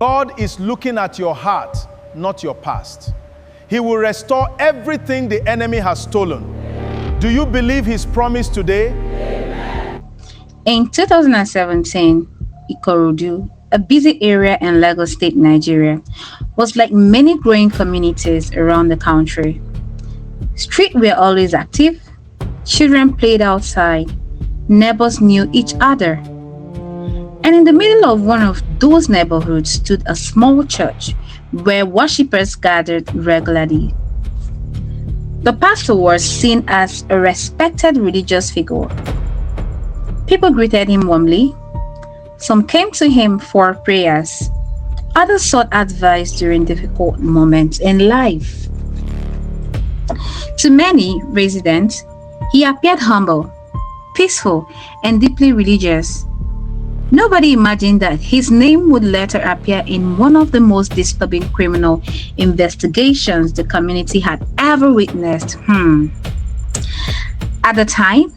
God is looking at your heart, not your past. He will restore everything the enemy has stolen. Do you believe his promise today? In 2017, Ikorodu, a busy area in Lagos State, Nigeria, was like many growing communities around the country. Streets were always active, children played outside, neighbors knew each other. And in the middle of one of those neighborhoods stood a small church where worshippers gathered regularly. The pastor was seen as a respected religious figure. People greeted him warmly. Some came to him for prayers. Others sought advice during difficult moments in life. To many residents, he appeared humble, peaceful, and deeply religious. Nobody imagined that his name would later appear in one of the most disturbing criminal investigations the community had ever witnessed. At the time,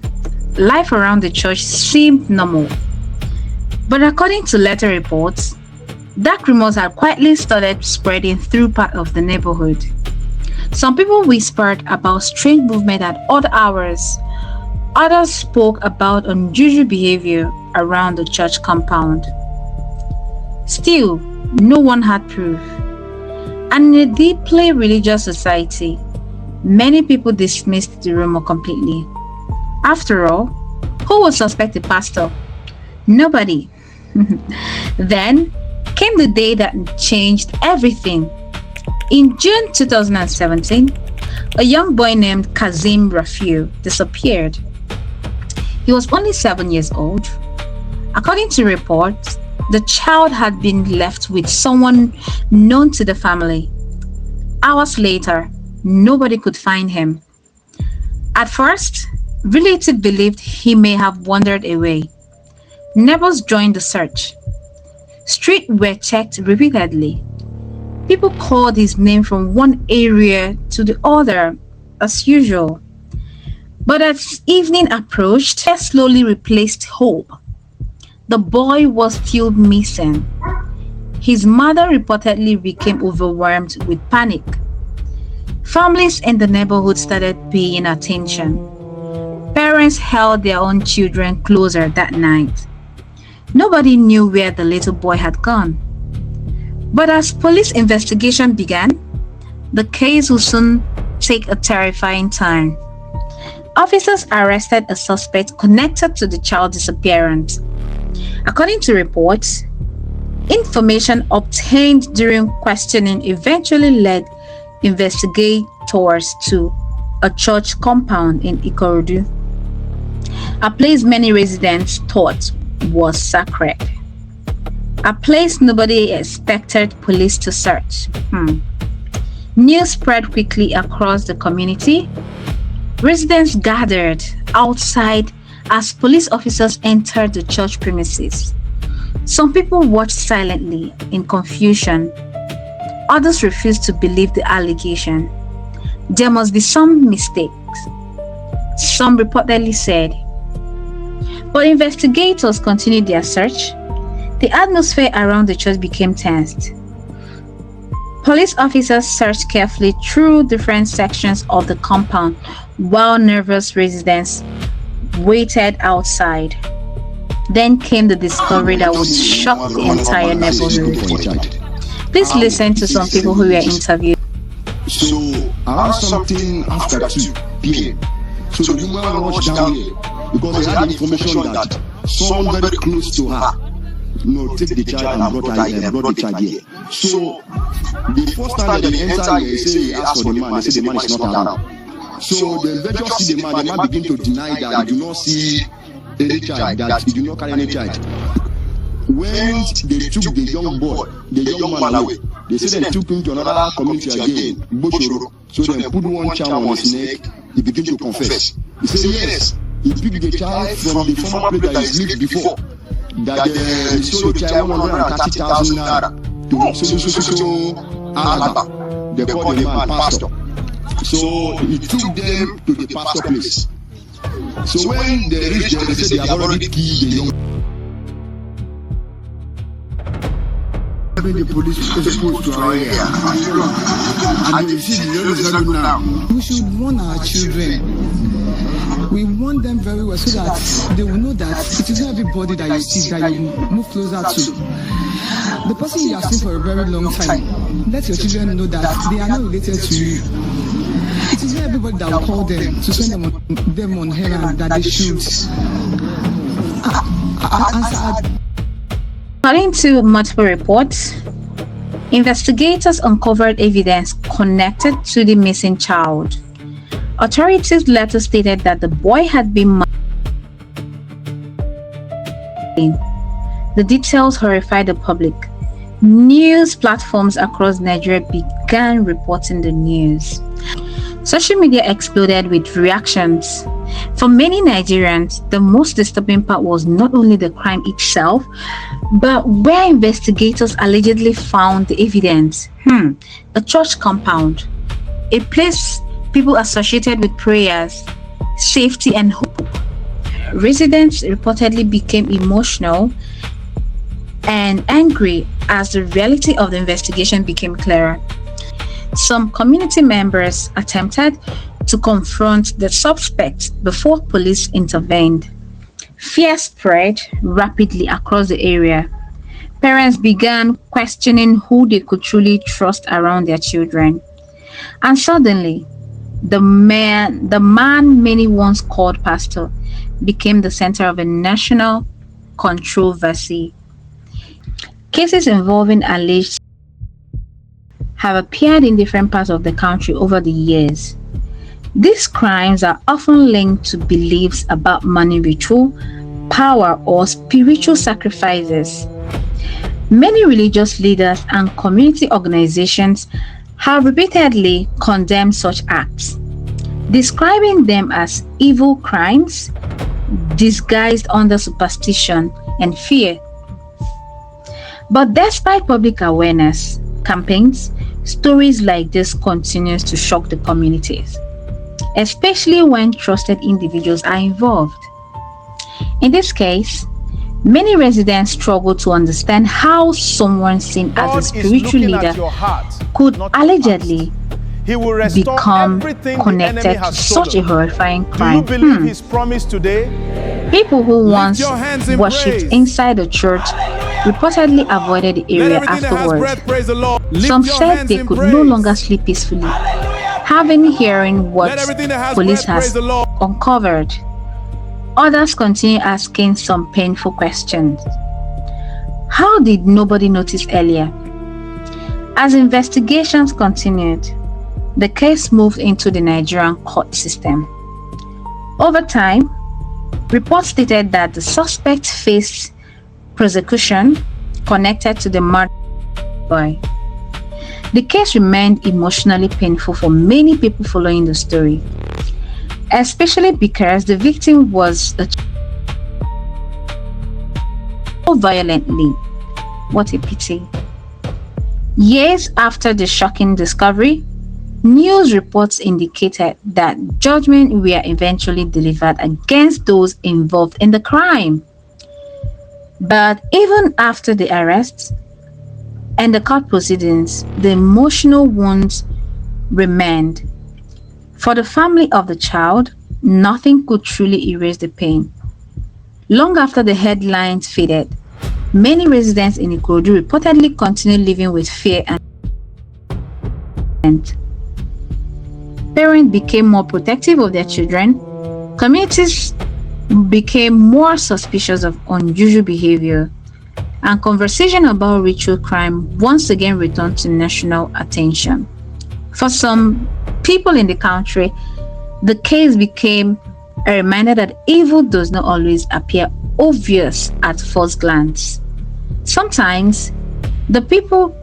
life around the church seemed normal. But according to later reports, dark rumors had quietly started spreading through part of the neighborhood. Some people whispered about strange movement at odd hours. Others spoke about unusual behavior around the church compound. Still, no one had proof. And in a deeply religious society, many people dismissed the rumor completely. After all, who would suspect a pastor? Nobody. Then came the day that changed everything. In June 2017, a young boy named Kazim Rafiu disappeared. He was only 7 years old. According to reports, the child had been left with someone known to the family. Hours later, nobody could find him. At first, relatives believed he may have wandered away. Neighbors joined the search. Streets were checked repeatedly. People called his name from one area to the other, as usual. But as evening approached, fear slowly replaced hope. The boy was still missing. His mother reportedly became overwhelmed with panic. Families in the neighborhood started paying attention. Parents held their own children closer that night. Nobody knew where the little boy had gone. But as police investigation began, the case would soon take a terrifying turn. Officers arrested a suspect connected to the child disappearance. According to reports, information obtained during questioning eventually led investigators to a church compound in Ikorodu, a place many residents thought was sacred, a place nobody expected police to search. News spread quickly across the community. Residents gathered outside as police officers entered the church premises. Some people watched silently in confusion. Others refused to believe the allegation. There must be some mistakes, some reportedly said. But investigators continued their search. The atmosphere around the church became tense. Police officers searched carefully through different sections of the compound while nervous residents waited outside. Then came the discovery that would shock the entire neighborhood. Please listen to some people who were interviewed. So, around something after 2 p.m. So the woman rushed down here because they had information that someone very close to her take the child and brought the child here. So the first time that they enter here, they say they ask for the man, they say the man is not around. So the veteran see the man begin to deny that he do not see any child, that he do not carry any child. When they took the young boy, the young man away, they said they took him to another community again, Boshoro. So they put one child on his neck, he began to confess. He said yes, he picked the child from the former place that he lived before. That they sold the child 130,000 naira to Alaba. They called the man pastor. So he took them to the pastor place. So when they reached there, they said they have already killed the young. bring the police exposed to our area. And you see the result now. We should warn our children. We want them very well so that they will know that it is not everybody that you see that you move closer to. The person you have seen for a very long time, let your children know that they are not related to you. It is not everybody that will call them to send them on errand that they should. According to multiple reports, investigators uncovered evidence connected to the missing child. Authorities later stated that the boy had been The details horrified the public. News platforms across Nigeria began reporting the news. Social media exploded with reactions. For many Nigerians, the most disturbing part was not only the crime itself, but where investigators allegedly found the evidence. A church compound, a place people associated with prayers, safety, and hope. Residents reportedly became emotional and angry as the reality of the investigation became clearer. Some community members attempted to confront the suspect before police intervened. Fear spread rapidly across the area. Parents began questioning who they could truly trust around their children. And suddenly, the man many once called pastor became the center of a national controversy. Cases involving alleged have appeared in different parts of the country over the years. These crimes are often linked to beliefs about money ritual, power, or spiritual sacrifices. Many religious leaders and community organizations have repeatedly condemned such acts, describing them as evil crimes disguised under superstition and fear. But despite public awareness campaigns, stories like this continues to shock the communities, especially when trusted individuals are involved. In this case, many residents struggle to understand how someone seen as a spiritual leader could allegedly become connected to such a horrifying crime. Do you believe his promise today? People who once worshipped inside the church reportedly avoided the area afterwards. Some said they could no longer sleep peacefully, having hearing what police has uncovered. Others continue asking some painful questions. How did nobody notice earlier? As investigations continued, the case moved into the Nigerian court system. Over time, reports stated that the suspect faced prosecution connected to the murder boy. The case remained emotionally painful for many people following the story, especially because the victim was violently. What a pity. Years after the shocking discovery, news reports indicated that judgment were eventually delivered against those involved in the crime. But even after the arrests and the court proceedings, the emotional wounds remained. For the family of the child, nothing could truly erase the pain. Long after the headlines faded, many residents in Ikorodu reportedly continued living with fear and parents became more protective of their children. Communities became more suspicious of unusual behavior, and conversation about ritual crime once again returned to national attention. For some people in the country, the case became a reminder that evil does not always appear obvious at first glance. Sometimes, the people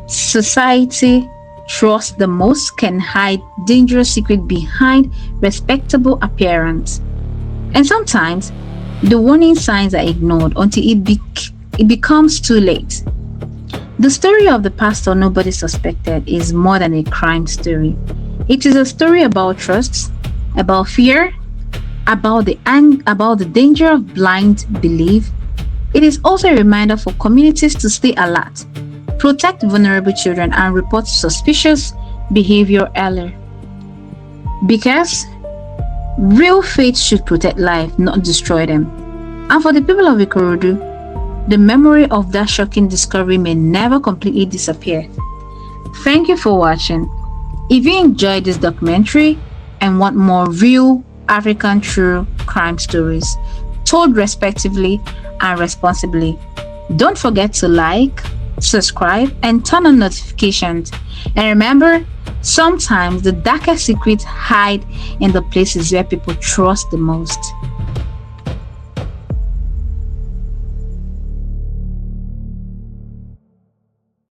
society trusts the most can hide dangerous secrets behind respectable appearance. And sometimes, the warning signs are ignored until it becomes too late. The story of the pastor nobody suspected is more than a crime story. It is a story about trust, about fear, about the danger of blind belief. It is also a reminder for communities to stay alert, protect vulnerable children, and report suspicious behavior early. Because real faith should protect life, not destroy them. And for the people of Ikorodu, the memory of that shocking discovery may never completely disappear. Thank you for watching. If you enjoyed this documentary and want more real African true crime stories told respectively and responsibly, don't forget to like, subscribe, and turn on notifications. And remember, sometimes the darkest secrets hide in the places where people trust the most.